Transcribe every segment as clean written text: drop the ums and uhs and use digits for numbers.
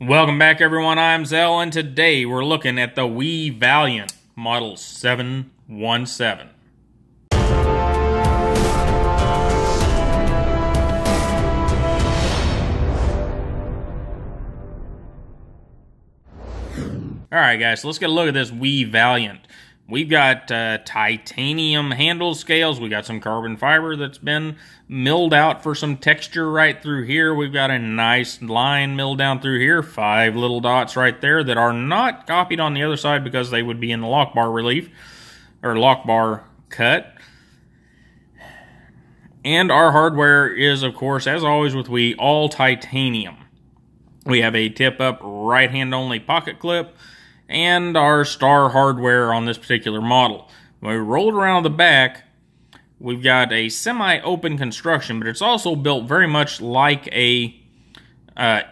Welcome back, everyone. I'm Zell, and today we're looking at the Valiant Model 717. Alright guys, so let's get a look at this Valiant. We've got titanium handle scales. We got some carbon fiber that's been milled out for some texture right through here. We've got a nice line milled down through here. 5 little dots right there that are not copied on the other side because they would be in the lock bar relief, or lock bar cut. And our hardware is, of course, as always with all titanium. We have a tip-up right-hand only pocket clip, and our star hardware on this particular model. When we roll it around the back, we've got a semi-open construction, but it's also built very much like a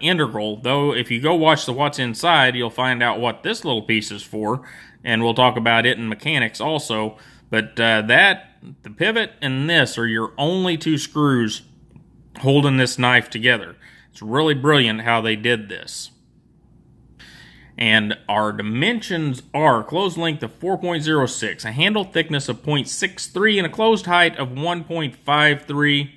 integral, though if you go watch the what's inside, you'll find out what this little piece is for, and we'll talk about it in mechanics also. But the pivot and this are your only 2 screws holding this knife together. It's really brilliant how they did this. And our dimensions are closed length of 4.06, a handle thickness of 0.63, and a closed height of 1.53,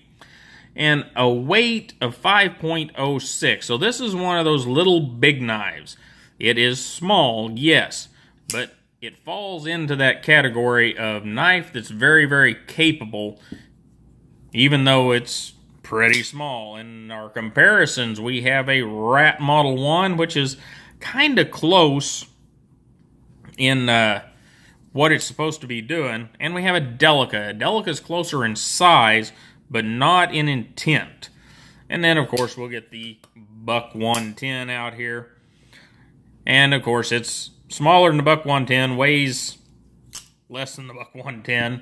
and a weight of 5.06. So this is one of those little big knives. It is small, yes, but it falls into that category of knife that's very, very capable, even though it's pretty small. In our comparisons, we have a Rat Model 1, which is kind of close in what it's supposed to be doing, and we have a Delica. A Delica is closer in size, but not in intent. And then, of course, we'll get the Buck 110 out here. And, of course, it's smaller than the Buck 110, weighs less than the Buck 110.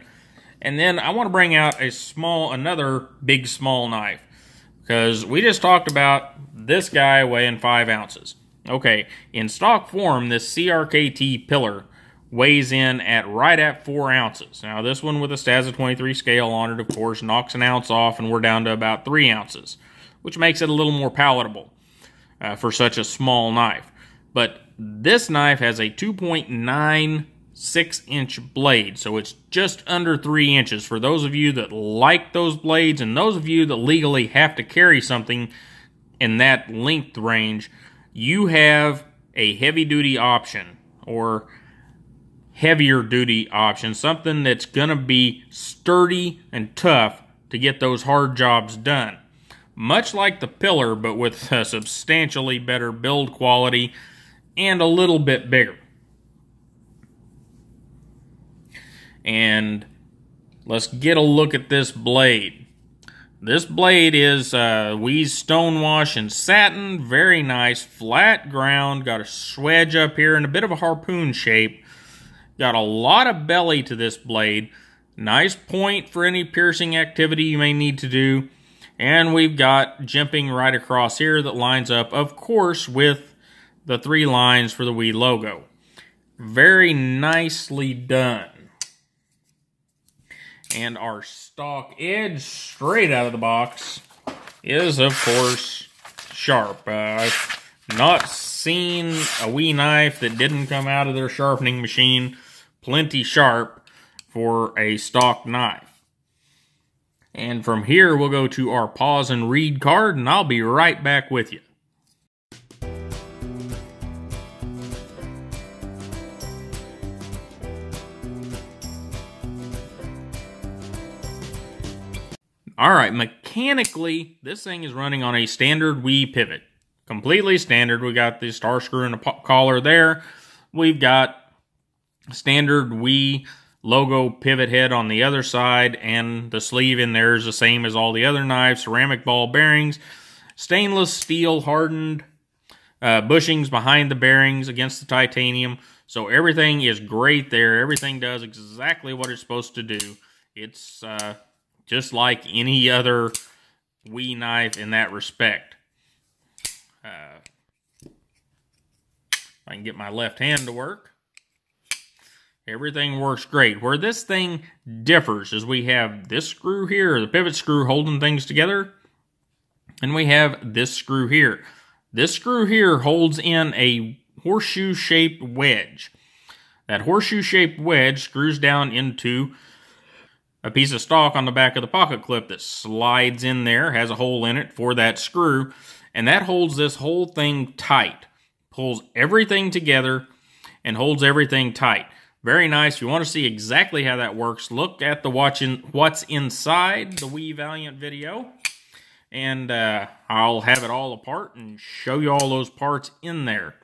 And then I want to bring out another big small knife, because we just talked about this guy weighing 5 ounces. Okay, in stock form, this CRKT pillar weighs in at right at 4 ounces. Now, this one with a Stazza 23 scale on it, of course, knocks an ounce off, and we're down to about 3 ounces, which makes it a little more palatable for such a small knife. But this knife has a 2.96-inch blade, so it's just under 3 inches. For those of you that like those blades, and those of you that legally have to carry something in that length range, you have a heavy-duty option, or heavier-duty option, something that's going to be sturdy and tough to get those hard jobs done. Much like the pillar, but with a substantially better build quality and a little bit bigger. And let's get a look at this blade. This blade is Weeze Stonewash and Satin. Very nice. Flat ground. Got a swedge up here and a bit of a harpoon shape. Got a lot of belly to this blade. Nice point for any piercing activity you may need to do. And we've got jimping right across here that lines up, of course, with the 3 lines for the Wii logo. Very nicely done. And our stock edge, straight out of the box, is, of course, sharp. I've not seen a Wii knife that didn't come out of their sharpening machine plenty sharp for a stock knife. And from here, we'll go to our pause and read card, and I'll be right back with you. Alright, mechanically, this thing is running on a standard Wii pivot. Completely standard. We got the star screw and a collar there. We've got standard Wii logo pivot head on the other side, and the sleeve in there is the same as all the other knives. Ceramic ball bearings, stainless steel hardened bushings behind the bearings against the titanium. So everything is great there. Everything does exactly what it's supposed to do. It's just like any other Wii knife in that respect. If I can get my left hand to work. Everything works great. Where this thing differs is we have this screw here, the pivot screw holding things together, and we have this screw here. This screw here holds in a horseshoe-shaped wedge. That horseshoe-shaped wedge screws down into a piece of stock on the back of the pocket clip that slides in there, has a hole in it for that screw, and that holds this whole thing tight. Pulls everything together and holds everything tight. Very nice. If you want to see exactly how that works, look at the What's Inside the Wii Valiant video. And I'll have it all apart and show you all those parts in there.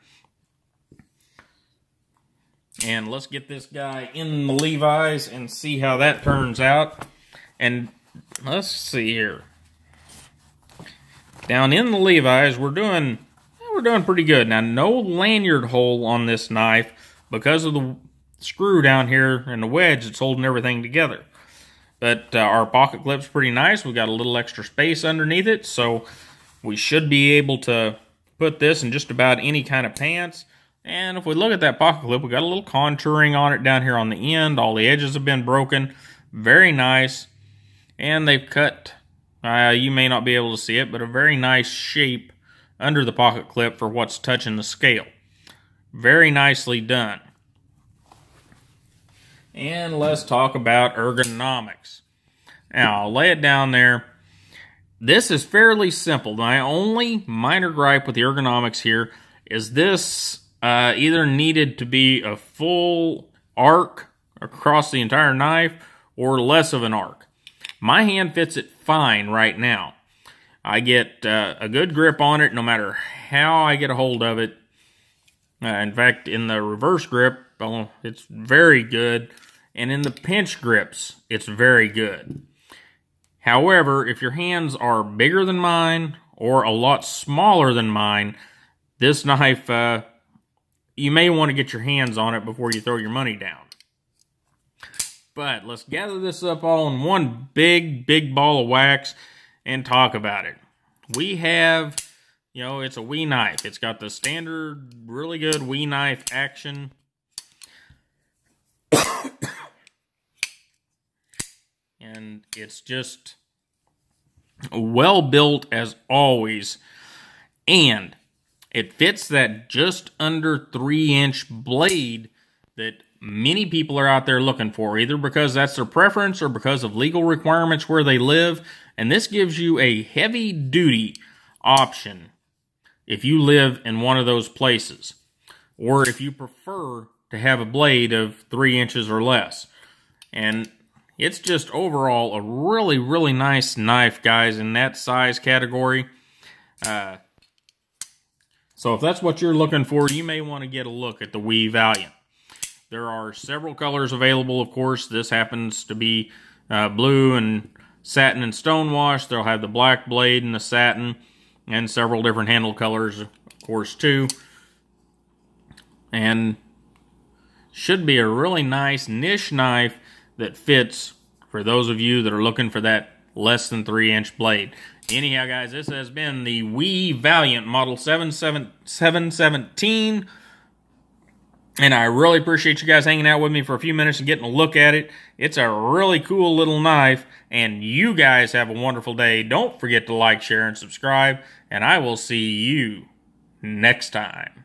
And let's get this guy in the Levi's and see how that turns out. And let's see here. Down in the Levi's, we're doing pretty good. Now, no lanyard hole on this knife because of the screw down here and the wedge that's holding everything together. But our pocket clip's pretty nice. We got a little extra space underneath it, so we should be able to put this in just about any kind of pants. And if we look at that pocket clip, we got a little contouring on it down here on the end. All the edges have been broken. Very nice. And they've cut, you may not be able to see it, but a very nice shape under the pocket clip for what's touching the scale. Very nicely done. And let's talk about ergonomics. Now, I'll lay it down there. This is fairly simple. My only minor gripe with the ergonomics here is this either needed to be a full arc across the entire knife or less of an arc. My hand fits it fine right now. I get a good grip on it no matter how I get a hold of it. In fact, in the reverse grip, it's very good. And in the pinch grips, it's very good. However, if your hands are bigger than mine or a lot smaller than mine, this knife, you may want to get your hands on it before you throw your money down. But let's gather this up all in one big ball of wax and talk about it. We have, it's a Wii knife. It's got the standard, really good Wii knife action. And it's just well built as always. And it fits that just under 3-inch blade that many people are out there looking for, either because that's their preference or because of legal requirements where they live. And this gives you a heavy-duty option if you live in one of those places, or if you prefer to have a blade of 3 inches or less. And it's just overall a really nice knife, guys, in that size category. So if that's what you're looking for, you may want to get a look at the Wii Valiant. There are several colors available, of course. This happens to be blue and satin and stonewash. They'll have the black blade and the satin, and several different handle colors, of course, too. And should be a really nice niche knife that fits for those of you that are looking for that less than 3-inch blade. Anyhow, guys, this has been the Wii Valiant Model 717. And I really appreciate you guys hanging out with me for a few minutes and getting a look at it. It's a really cool little knife, and you guys have a wonderful day. Don't forget to like, share, and subscribe, and I will see you next time.